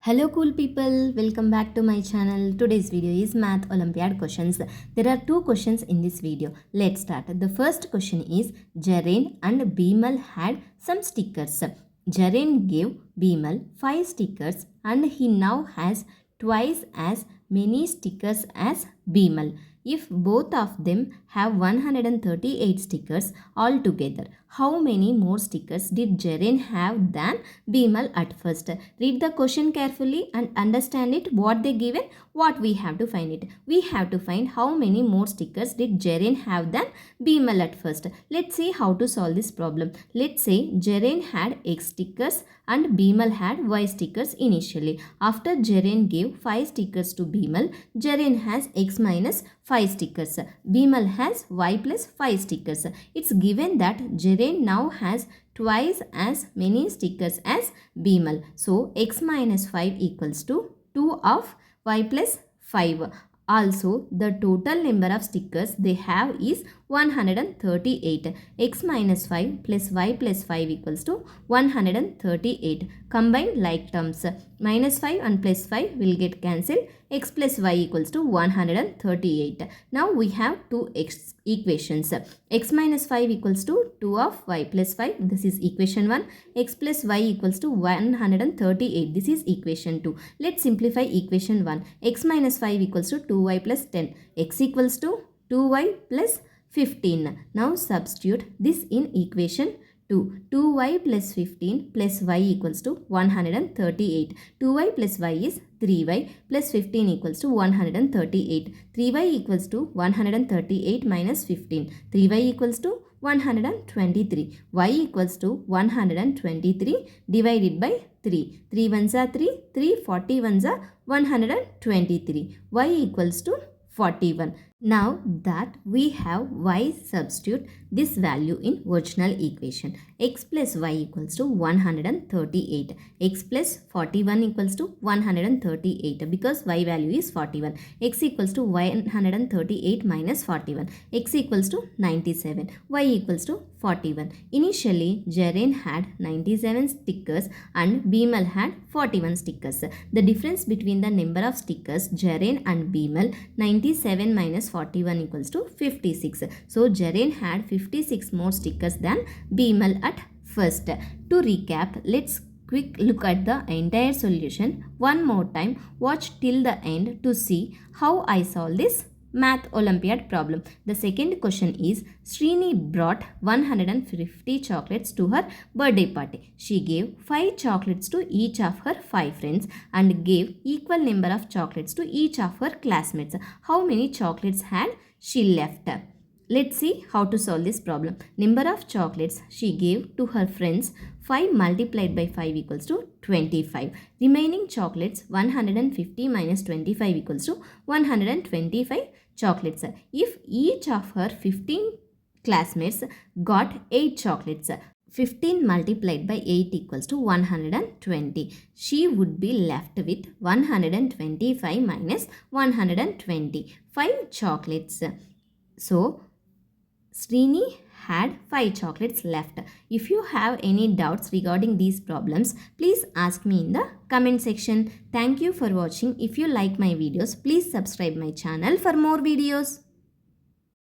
Hello cool people, welcome back to my channel. Today's video is Math Olympiad questions. There are two questions in this video. Let's start. The first question is Jaren and Bimal had some stickers. Jaren gave Bimal 5 stickers and he now has twice as many stickers as Bimal. If both of them have 138 stickers altogether, how many more stickers did Jaren have than Bimal at first? Read the question carefully and understand it. What they given, what we have to find it. We have to find how many more stickers did Jaren have than Bimal at first. Let's see how to solve this problem. Let's say Jaren had X stickers and Bimal had Y stickers initially. After Jaren gave 5 stickers to Bimal, Jaren has X minus 5 stickers. Bimal has Y plus 5 stickers. It's given that Jaren now has twice as many stickers as Bimal. So, X minus 5 equals to 2 of Y plus 5. Also, the total number of stickers they have is 138. X minus 5 plus Y plus 5 equals to 138. Combine like terms. Minus 5 and plus 5 will get cancelled. X plus Y equals to 138. Now we have two equations. X minus 5 equals to 2 of Y plus 5. This is equation 1. X plus Y equals to 138. This is equation 2. Let's simplify equation 1. X minus 5 equals to 2Y plus 10. X equals to 2Y plus 15. Now substitute this in equation 2. 2y plus 15 plus y equals to 138. 2y plus y is 3y plus 15 equals to 138. 3y equals to 138 minus 15. 3y equals to 123. Y equals to 123 divided by 3. 3 ones are 3. 3 40 ones are 123. Y equals to 41. Now that we have y, substitute this value in original equation. X plus y equals to 138. X plus 41 equals to 138 because y value is 41. X equals to 138 minus 41. X equals to 97. Y equals to 41. Initially, Jaren had 97 stickers and Bimal had 41 stickers. The difference between the number of stickers Jaren and Bimal, 97 minus 41 equals to 56. So, Jaren had 56 more stickers than Bimal at first. To recap, let's quick look at the entire solution one more time. Watch till the end to see how I solve this Math Olympiad problem. The second question is Srini brought 150 chocolates to her birthday party. She gave 5 chocolates to each of her 5 friends and gave equal number of chocolates to each of her classmates. How many chocolates had she left? Let's see how to solve this problem. Number of chocolates she gave to her friends, 5 multiplied by 5 equals to 25. Remaining chocolates, 150 minus 25 equals to 125 chocolates. If each of her 15 classmates got 8 chocolates, 15 multiplied by 8 equals to 120. She would be left with 125 minus 120. 5 chocolates. So, Srini had 5 chocolates left. If you have any doubts regarding these problems, please ask me in the comment section. Thank you for watching. If you like my videos, please subscribe my channel for more videos.